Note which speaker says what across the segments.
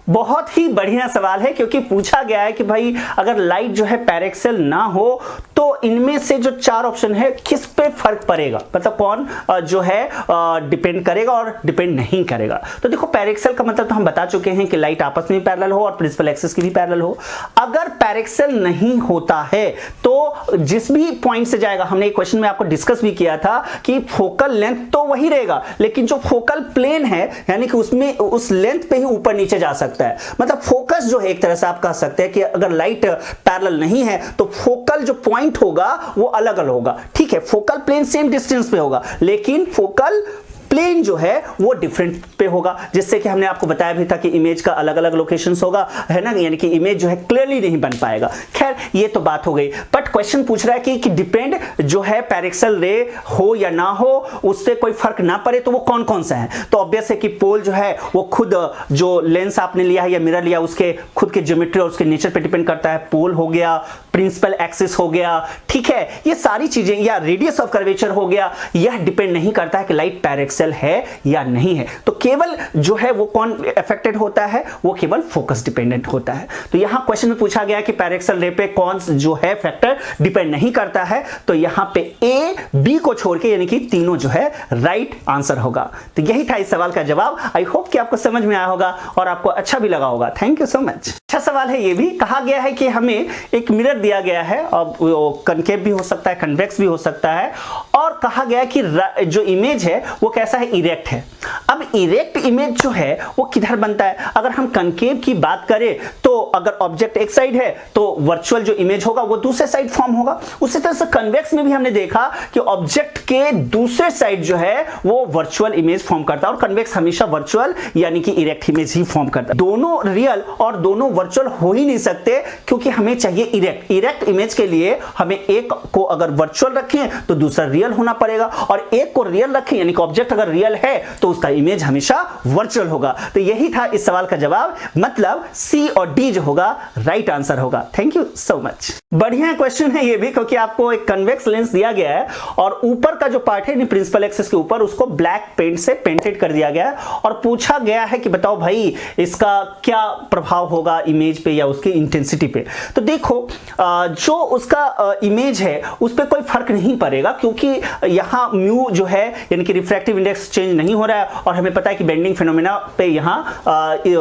Speaker 1: बहुत ही बढ़िया सवाल है, क्योंकि पूछा गया है कि भाई अगर लाइट जो है पैरेक्सल ना हो तो इनमें से जो चार ऑप्शन है किस पे फर्क पड़ेगा, मतलब कौन जो है डिपेंड करेगा और डिपेंड नहीं करेगा। तो देखो पैरेक्सल का मतलब तो हम बता चुके हैं कि लाइट आपस में पैरेलल हो और प्रिंसिपल एक्सिस की भी पैरेलल हो। अगर पैरेक्सल नहीं होता है तो जिस भी पॉइंट से जाएगा, हमने एक क्वेश्चन में आपको डिस्कस भी किया था कि फोकल लेंथ तो वही रहेगा, लेकिन जो फोकल प्लेन है यानी कि उसमें उस लेंथ पे ही ऊपर नीचे जा सकता है। मतलब फोकस जो है एक तरह से आप कह सकते हैं कि अगर लाइट पैरेलल नहीं है तो फोकल जो पॉइंट होगा वो अलग अलग होगा। ठीक है, फोकल प्लेन सेम डिस्टेंस पे होगा लेकिन फोकल प्लेन जो है वो डिफरेंट पे होगा, जिससे कि हमने आपको बताया भी था कि इमेज का अलग अलग लोकेशंस होगा, है ना, यानी कि इमेज जो है क्लियरली नहीं बन पाएगा। खैर ये तो बात हो गई, बट क्वेश्चन पूछ रहा है कि डिपेंड जो है पैरेक्सल रे हो या ना हो, उससे कोई फर्क ना पड़े तो वो कौन कौन सा है। तो ऑब्वियस है कि पोल जो है वो खुद जो लेंस आपने लिया है या मिरर लिया उसके खुद के ज्योमेट्री और उसके नेचर पे डिपेंड करता है। पोल हो गया, प्रिंसिपल एक्सिस हो गया, ठीक है, ये सारी चीजें, या रेडियस ऑफ कर्वेचर हो गया, यह डिपेंड नहीं करता है कि लाइट पैरेक्सल है या नहीं है। तो केवल जो है वो कौन अफेक्टेड होता है, वो केवल फोकस डिपेंडेंट होता है। तो यहां क्वेश्चन में पूछा गया कि पैरेक्सल रे पे कौन जो है फैक्टर डिपेंड नहीं करता है, तो यहां पे ए बी को छोड़ के यानी कि तीनों जो है राइट आंसर होगा। तो यही था इस सवाल का जवाब। आई होप कि आपको समझ में आया होगा और आपको अच्छा भी लगा होगा। Thank you so much. अच्छा सवाल है ये भी। कहा गया है कि हमें एक मिरर दिया गया है और वो कनकेव भी हो सकता है, कन्वेक्स भी हो सकता है, और कहा गया है कि जो इमेज है वो कैसा है, इरेक्ट है। अब इरेक्ट इमेज जो है वो किधर बनता है? अगर हम कनकेव की बात करें तो अगर ऑब्जेक्ट एक साइड है तो वर्चुअल जो इमेज होगा वो दूसरे साइड फॉर्म होगा। उसी तरह से कन्वेक्स में भी हमने देखा कि ऑब्जेक्ट के दूसरे साइड जो है वो वर्चुअल इमेज फॉर्म करता है, और कन्वेक्स हमेशा वर्चुअल यानी कि इरेक्ट इमेज ही फॉर्म करता है। दोनों रियल और दोनों वर्चुअल हो ही नहीं सकते, क्योंकि हमें चाहिए इरेक्ट। इरेक्ट इमेज के लिए हमें एक को अगर वर्चुअल रखें तो दूसरा रियल होना पड़ेगा, और एक को रियल रखें यानी कि ऑब्जेक्ट अगर रियल है तो उसका इमेज हमेशा वर्चुअल होगा। तो यही था इस सवाल का जवाब, मतलब सी और डी जो होगा राइट आंसर होगा। Thank you so much. बढ़िया क्वेश्चन है ये भी, क्योंकि आपको एक कन्वेक्स लेंस दिया गया है और ऊपर का जो पार्ट है प्रिंसिपल एक्सिस के ऊपर उसको ब्लैक पेंट से पेंटेड कर दिया गया है, और पूछा गया है कि बताओ भाई इसका क्या प्रभाव होगा इमेज पे या उसकी इंटेंसिटी पे। तो देखो जो उसका इमेज है उस पर कोई फर्क नहीं पड़ेगा, क्योंकि यहां म्यू जो है यानी कि रिफ्रैक्टिव इंडेक्स चेंज नहीं हो रहा है, और हमें पता है कि बेंडिंग फिनोमेना पे यहां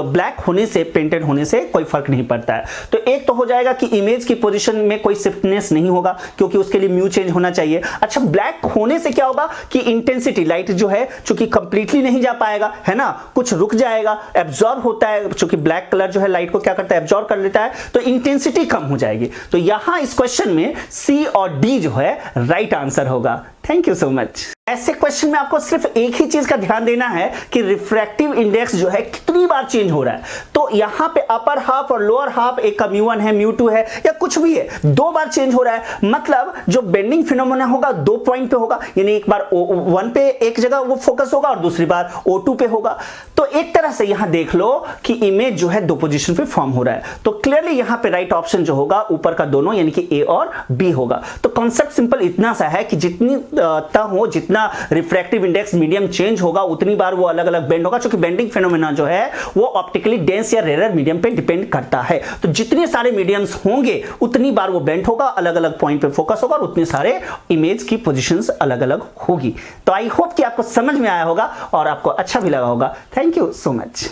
Speaker 1: ब्लैक होने से, पेंटेड होने से कोई फर्क नहीं पड़ता है। तो एक तो हो जाएगा कि इमेज की पोजीशन में कोई शिफ्टनेस नहीं होगा, क्योंकि उसके लिए म्यू चेंज होना चाहिए। अच्छा, ब्लैक होने से क्या होगा कि इंटेंसिटी, लाइट जो है चूंकि कंप्लीटली नहीं जा पाएगा, है ना, कुछ रुक जाएगा, एब्जॉर्ब होता है, चूंकि ब्लैक कलर जो है लाइट को क्या करता है, एब्जॉर्ब कर लेता है, तो इंटेंसिटी कम हो जाएगी। तो यहां इस क्वेश्चन में सी और डी जो है राइट आंसर होगा। Thank you so much. ऐसे क्वेश्चन में आपको सिर्फ एक ही चीज का ध्यान देना है कि रिफ्रैक्टिव इंडेक्स जो है कितनी बार चेंज हो रहा है। तो यहां पे अपर हाफ और लोअर हाफ, एक का μ1 है, μ2 है, या कुछ भी है, दो बार चेंज हो रहा है। मतलब जो बेंडिंग फिनोमेना होगा दो पॉइंट पे होगा, यानी एक बार O1 पे एक जगह वो फोकस होगा और दूसरी बार O2 पे होगा। तो एक तरह से यहां देख लो कि इमेज जो है दो पोजीशन पे फॉर्म हो रहा है। तो क्लियरली यहां पे राइट ऑप्शन जो होगा ऊपर का दोनों यानी कि A और B होगा। तो कॉन्सेप्ट सिंपल इतना सा है कि जितनी हो, जितना रिफ्रैक्टिव इंडेक्स मीडियम चेंज होगा उतनी बार वो अलग अलग बेंड होगा, क्योंकि बेंडिंग फिनोमेना जो है वो ऑप्टिकली डेंस या रेयर मीडियम पे डिपेंड करता है। तो जितने सारे मीडियम्स होंगे उतनी बार वो बेंड होगा, अलग अलग पॉइंट पे फोकस होगा, और उतने सारे इमेज की पोजीशंस अलग अलग होगी। तो आई होप कि आपको समझ में आया होगा और आपको अच्छा भी लगा होगा। Thank you so much.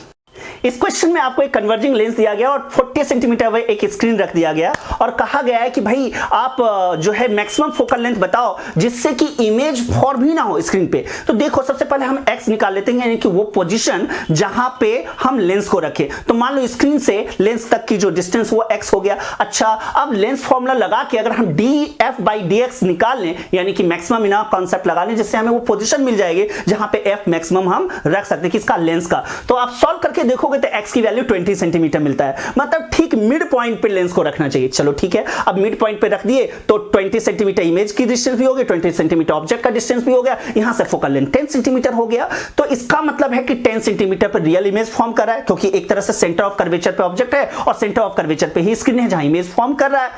Speaker 1: इस क्वेश्चन में आपको एक कन्वर्जिंग लेंस दिया गया और 40 सेंटीमीटर में एक स्क्रीन रख दिया गया, और कहा गया है कि भाई आप जो है मैक्सिमम फोकल लेंथ बताओ जिससे कि इमेज फॉर्म भी ना हो स्क्रीन पे। तो देखो सबसे पहले हम एक्स निकाल लेते हैं, यानी कि वो पोजीशन जहां पे हम लेंस को रखें। तो मान लो स्क्रीन से लेंस तक की जो डिस्टेंस वो एक्स हो गया। अच्छा, अब लेंस फॉर्मूला लगा के अगर हम df/dx निकाल लें, यानी कि मैक्सिमम इना कॉन्सेप्ट लगा लें, जिससे हमें वो पोजीशन मिल जाएगी जहां पे f मैक्सिमम हम रख सकते हैं किसका, लेंस का। तो आप सॉल्व करके देखोगे तो x की वैल्यू 20 सेंटीमीटर मिलता है, मतलब ठीक मिड पॉइंट पे लेंस को रखना चाहिए। चलो ठीक है, अब मिड पॉइंट पे रख दिए तो 20 सेंटीमीटर इमेज की डिस्टेंस भी हो गई, 20 सेंटीमीटर ऑब्जेक्ट का डिस्टेंस भी हो गया, यहां से फोकल लेंथ 10 सेंटीमीटर हो गया। तो इसका मतलब है कि 10 सेंटीमीटर पर रियल इमेज फॉर्म कर रहा है, क्योंकि एक तरह से सेंटर ऑफ कर्वेचर पे ऑब्जेक्ट है और सेंटर ऑफ कर्वेचर पे ही स्क्रीन है जहां इमेज फॉर्म कर रहा है।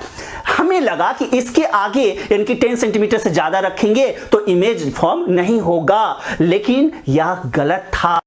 Speaker 1: हमें लगा कि इसके आगे यानी कि 10 सेंटीमीटर से ज्यादा रखेंगे तो इमेज फॉर्म नहीं होगा, लेकिन यह गलत था।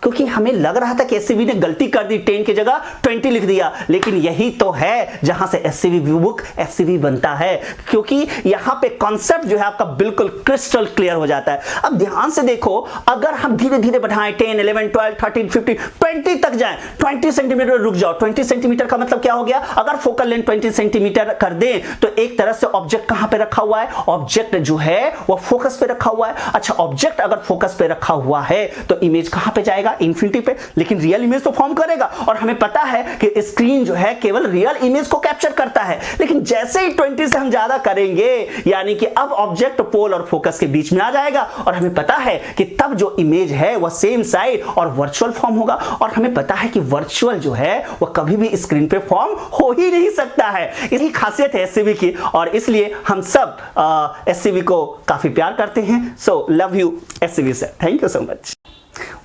Speaker 1: क्योंकि हमें लग रहा था कि एससीवी ने गलती कर दी, 10 की जगह 20 लिख दिया, लेकिन यही तो है जहां से एससीवी व्यू बुक एससीवी बनता है, क्योंकि यहां पे कॉन्सेप्ट जो है आपका बिल्कुल क्रिस्टल क्लियर हो जाता है। अब ध्यान से देखो, अगर हम धीरे धीरे बढ़ाएं 10, 11, 12, 13, 15, 20 तक जाएं, 20 सेंटीमीटर रुक जाओ। 20 सेंटीमीटर का मतलब क्या हो गया? अगर फोकल लेंथ 20 सेंटीमीटर कर दें तो एक तरह से ऑब्जेक्ट कहां पे रखा हुआ है? ऑब्जेक्ट जो है वो फोकस पे रखा हुआ है। अच्छा, ऑब्जेक्ट अगर फोकस पे रखा हुआ है तो इमेज कहां पे जाएगा? इंफिनिटी पे, लेकिन रियल इमेज तो फॉर्म करेगा। और हमें पता है कि स्क्रीन जो है केवल रियल इमेज को कैप्चर करता है, लेकिन जैसे ही 20 से हम ज्यादा करेंगे, यानी कि अब ऑब्जेक्ट पोल और फोकस के बीच में आ जाएगा, और हमें पता है कि तब जो इमेज है वह सेम साइड और वर्चुअल फॉर्म होगा। और हमें पता है कि वर्चुअल जो है वह कभी भी स्क्रीन पे फॉर्म हो ही नहीं सकता है। यही खासियत है एससीवी की, और इसलिए हम सब एससीवी को काफी प्यार करते हैं। So love you SCV sir, thank you so much.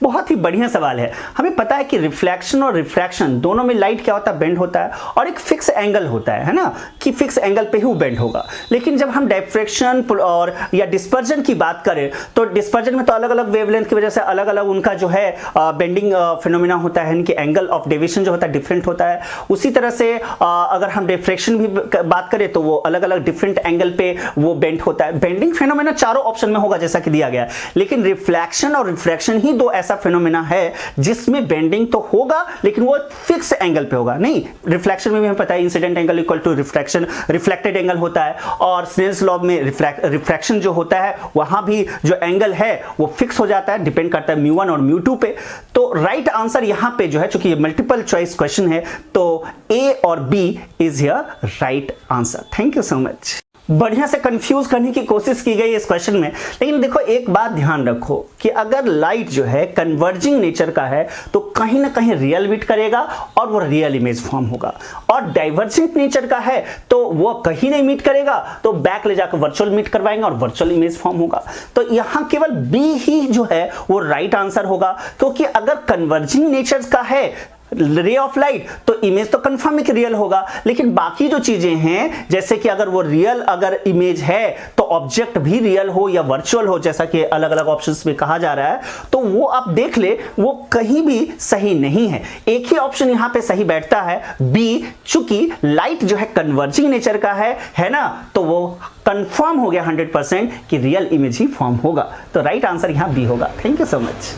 Speaker 1: बहुत ही बढ़िया सवाल है। हमें पता है कि रिफ्लेक्शन और रिफ्रैक्शन दोनों में लाइट क्या होता है? बेंड होता है, और एक फिक्स एंगल होता है ना, कि फिक्स एंगल पे ही वो बेंड होगा। लेकिन जब हम डायफ्रैक्शन और या डिस्पर्जन की बात करें तो डिस्पर्जन में तो अलग अलग वेवलेंथ की वजह से अलग अलग उनका जो है बेंडिंग फिनोमिना होता है, इनकी एंगल ऑफ डेविएशन जो होता है डिफरेंट होता है। उसी तरह से अगर हम डिफ्रैक्शन भी बात करें तो वो अलग अलग डिफरेंट एंगल पे वो बेंड होता है। बेंडिंग फिनोमिना चारों ऑप्शन में होगा जैसा कि दिया गया है, लेकिन रिफ्लेक्शन और रिफ्रैक्शन ही दो ऐसा फिनोमेना है जिसमें बेंडिंग तो होगा लेकिन वो फिक्स एंगल पे होगा। नहीं, रिफ्लेक्शन में भी हमें पता है incident angle equal to refraction, reflected angle होता है, और स्नेल्स लॉ में रिफ्रैक्शन जो होता है वहां भी जो एंगल है वो फिक्स हो जाता है, डिपेंड करता है μ1 और μ2 पे। तो राइट आंसर यहां पे जो है, चूंकि ये मल्टीपल चॉइस क्वेश्चन है, तो ए और B is here right answer. Thank you so much. बढ़िया से कंफ्यूज करने की कोशिश की गई इस क्वेश्चन में, लेकिन देखो एक बात ध्यान रखो कि अगर लाइट जो है कन्वर्जिंग नेचर का है तो कहीं ना कहीं रियल मीट करेगा और वो रियल इमेज फॉर्म होगा, और डाइवर्जेंट नेचर का है तो वो कहीं नहीं मीट करेगा तो बैक ले जाकर वर्चुअल मीट करवाएंगे और वर्चुअल इमेज फॉर्म होगा। तो यहां केवल बी ही जो है वो राइट आंसर होगा, क्योंकि अगर कन्वर्जिंग नेचर का है रे ऑफ लाइट तो इमेज तो कंफर्म है कि रियल होगा, लेकिन बाकी जो चीजें हैं जैसे कि अगर वो रियल अगर इमेज है तो ऑब्जेक्ट भी रियल हो या वर्चुअल हो, जैसा कि अलग अलग ऑप्शंस में कहा जा रहा है, तो वो आप देख ले वो कहीं भी सही नहीं है। एक ही ऑप्शन यहां पे सही बैठता है, बी, चूंकि लाइट जो है कन्वर्जिंग नेचर का है ना, तो वो कंफर्म हो गया 100% कि रियल इमेज ही फॉर्म होगा। तो राइट आंसर यहां बी होगा। Thank you so much.